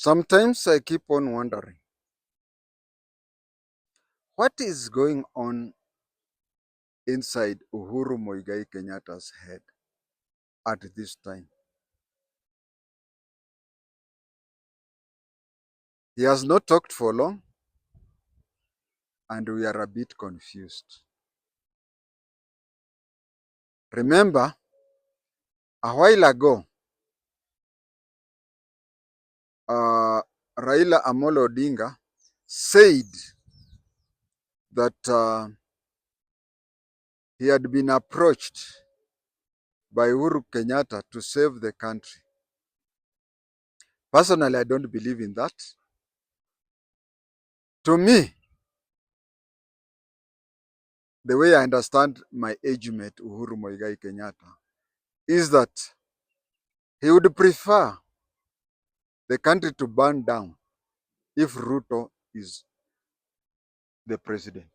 Sometimes I keep on wondering, what is going on inside Uhuru Muigai Kenyatta's head at this time? He has not talked for long, and we are a bit confused. Remember, a while ago, Raila Amolo Odinga said that he had been approached by Uhuru Kenyatta to save the country. Personally, I don't believe in that. To me, the way I understand my age mate, Uhuru Muigai Kenyatta, is that he would prefer the country to burn down if Ruto is the president.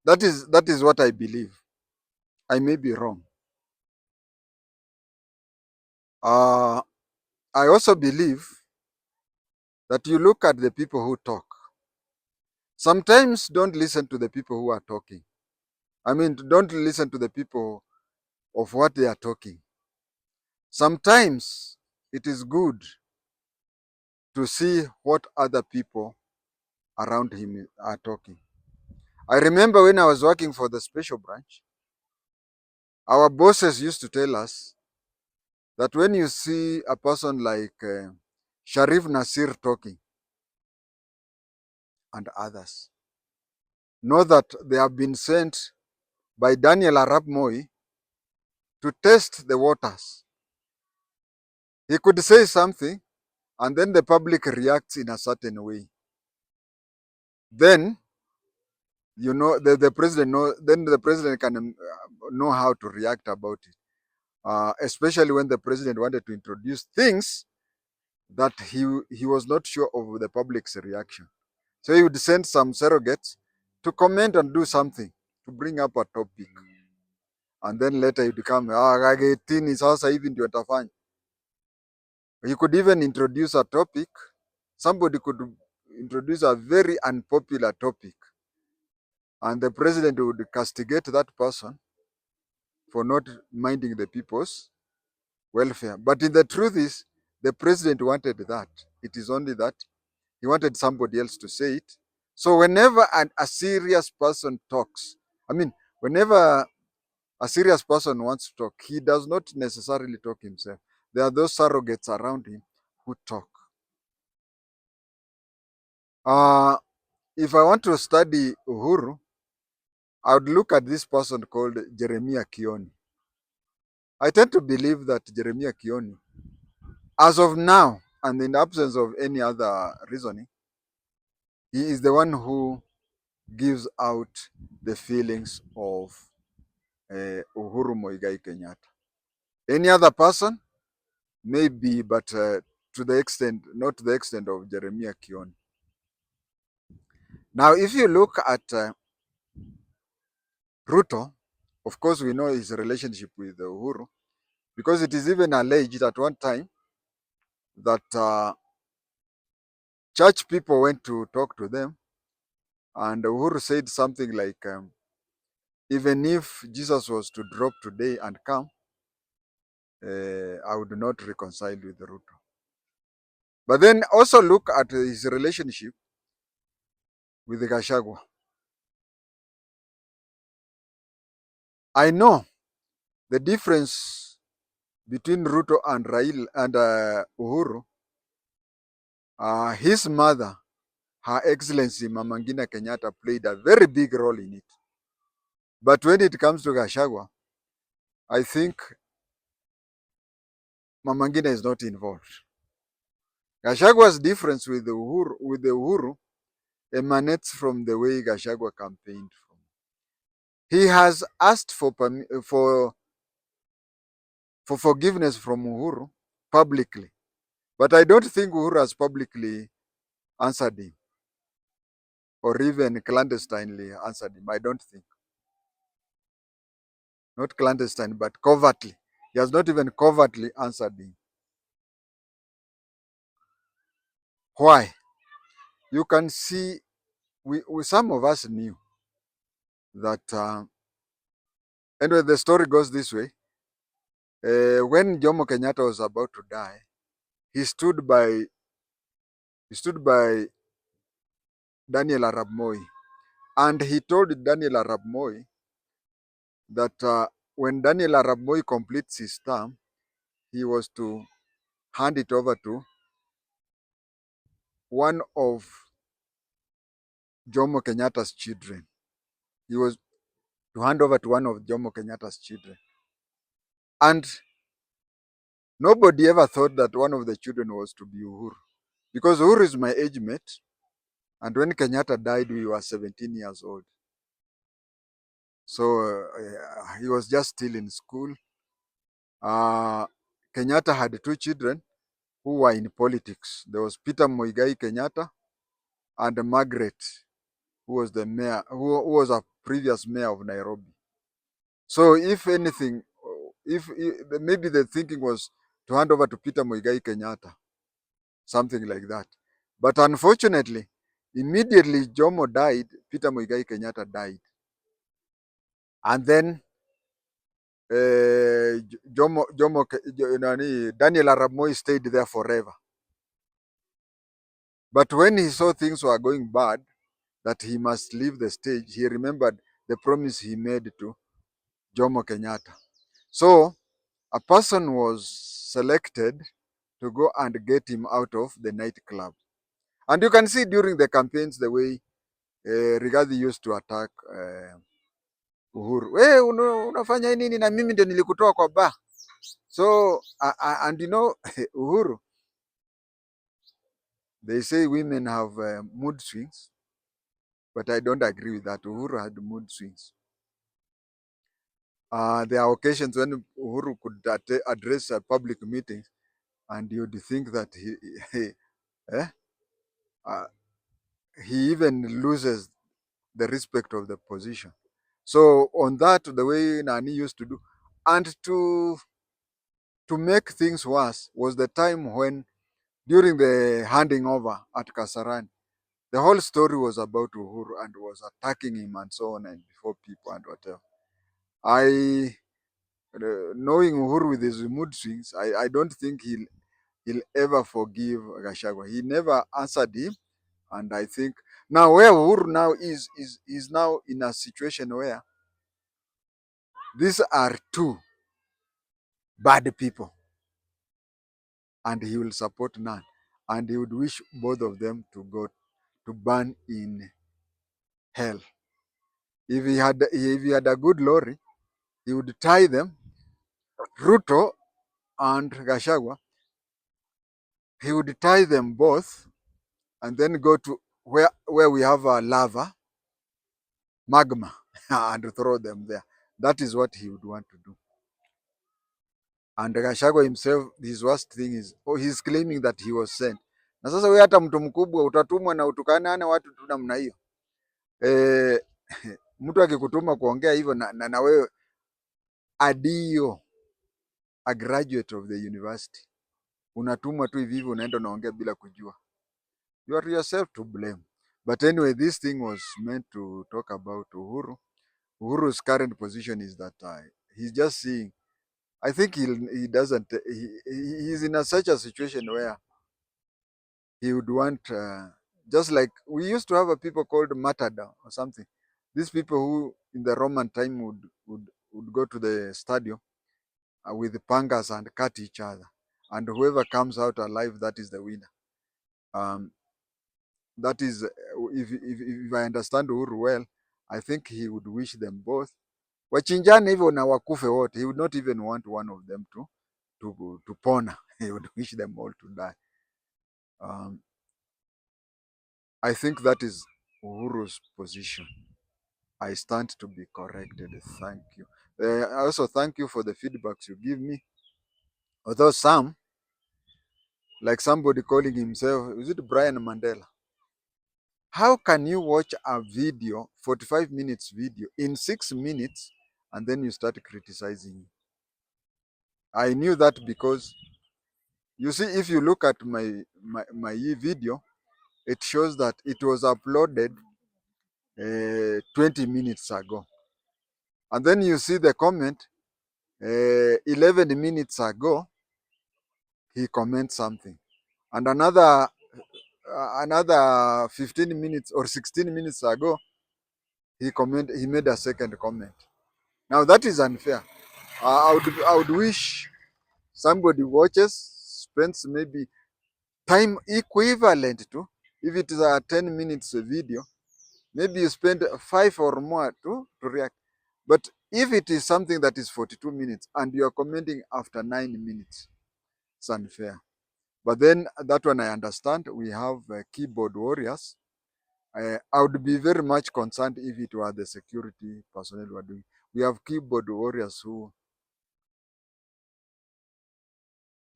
That is what I believe. I may be wrong. Uh, I also believe that you look at the people who talk. Sometimes don't listen to the people who are talking. I mean, don't listen to the people of what they are talking. Sometimes it is good to see what other people around him are talking. I remember when I was working for the special branch, our bosses used to tell us that when you see a person like Sharif Nasir talking and others, know that they have been sent by Daniel Arap Moi to test the waters. He could say something and then the public reacts in a certain way. Then the president then the president can know how to react about it. Especially when the president wanted to introduce things that he was not sure of the public's reaction. So he would send some surrogates to comment and do something to bring up a topic, and then later he become gagetini sasa hivi ndio tafanya. He could even introduce a topic. Somebody could introduce a very unpopular topic, and the president would castigate that person for not minding the people's welfare. But in the truth is, the president wanted that. It is only that he wanted somebody else to say it. So whenever a serious person talks, I mean, whenever a serious person wants to talk, he does not necessarily talk himself. There are those surrogates around him who talk. Uh, if I want to study Uhuru, I would look at this person called Jeremiah Kioni. I tend to believe that Jeremiah Kioni, as of now, and in the absence of any other reasoning, he is the one who gives out the feelings of Uhuru Muigai Kenyatta. Any other person, maybe, but to the extent, not to the extent of Jeremiah Kioni. Now, if you look at Ruto, of course, we know his relationship with Uhuru, because it is even alleged at one time that church people went to talk to them, and Uhuru said something like, even if Jesus was to drop today and come, I would not reconcile with Ruto. But then also look at his relationship with Gachagua. I know the difference between Ruto and Rail and Uhuru. His mother, Her Excellency Mama Ngina Kenyatta, played a very big role in it. But when it comes to Gachagua, I think Mama Ngina is not involved. Gashagua's difference with the Uhuru emanates from the way Gachagua campaigned from. He has asked for forgiveness from Uhuru publicly, but I don't think Uhuru has publicly answered him or even clandestinely answered him. I don't think. Not clandestine, but covertly. He has not even covertly answered him. Why? You can see, we some of us knew that. Anyway, the story goes this way. When Jomo Kenyatta was about to die, he stood by he stood by Daniel Arap Moi, and he told Daniel Arap Moi that when Daniel Arap Moi completes his term, he was to hand it over to one of Jomo Kenyatta's children. He was to hand over to one of Jomo Kenyatta's children. And nobody ever thought that one of the children was to be Uhuru. Because Uhuru is my age mate. And when Kenyatta died, we were 17 years old. So he was just still in school. Uh, Kenyatta had two children who were in politics. There was Peter Moigai Kenyatta and Margaret, who was the mayor, who was a previous mayor of Nairobi. So if anything, if maybe the thinking was to hand over to Peter Moigai Kenyatta, something like that. But unfortunately, immediately Jomo died, Peter Moigai Kenyatta died. And then Daniel Arap Moi stayed there forever. But when he saw things were going bad, that he must leave the stage, he remembered the promise he made to Jomo Kenyatta. So a person was selected to go and get him out of the nightclub. And you can see during the campaigns the way Rigathi used to attack Uhuru. We unafanya nini na mimi ndio nilikutoa kwa bar. So and you know Uhuru, they say women have mood swings, but I don't agree with that. Uhuru had mood swings. There are occasions when Uhuru could address a public meeting, and you'd think that eh, uh, he even loses the respect of the position. So on that, the way Nani used to do, and to make things worse was the time when during the handing over at Kasarani, the whole story was about Uhuru and was attacking him and so on and before people and whatever. I knowing Uhuru with his mood swings, I don't think he'll ever forgive Gachagua. He never answered him, and I think now where Uhuru now is now in a situation where these are two bad people, and he will support none, and he would wish both of them to go to burn in hell. If he had a good lorry, he would tie them, Ruto and Gachagua. He would tie them both and then go to where we have a lava, magma, and throw them there. That is what he would want to do. And Gachagua himself, his worst thing is, he's claiming that he was sent. Na sasa wewe hata mtu mkubwa utatumwa na utukanane watu tu namna hiyo. Eh, mtu akikutuma kuongea hivyo na wewe adio, a graduate of the university, unatumwa tu hivi hivi, unaenda unaongea bila kujua. You are yourself to blame. But anyway, this thing was meant to talk about Uhuru. Uhuru's current position is that he's just seeing. I think he doesn't. He's in such a situation where he would want, just like we used to have a people called matador or something. These people who in the Roman time would go to the stadium with pangas and cut each other, and whoever comes out alive, that is the winner. Um, that is, if I understand Uhuru well, I think he would wish them both wachinjane hivyo na wakufe wote. He would not even want one of them to pona. He would wish them all to die. Um, I think that is Uhuru's position. I stand to be corrected. Thank you. I also thank you for the feedbacks you give me. Although some, like somebody calling himself, is it Brian Mandela? How can you watch a video, 45 minutes video, in 6 minutes, and then you start criticizing? I knew that because you see, if you look at my video, it shows that it was uploaded 20 minutes ago. And then you see the comment 11 minutes ago, he comments something. And another 15 minutes or 16 minutes ago, he made a second comment. Now that is unfair. I would wish somebody watches, spends maybe time equivalent to, if it is a 10 minutes video, maybe you spend 5 or more to react. But if it is something that is 42 minutes and you are commenting after 9 minutes, it's unfair. But then that one I understand. We have keyboard warriors. I would be very much concerned if it were the security personnel who are doing. We have keyboard warriors who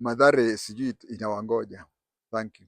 madhare sijui inawangoja. Thank you.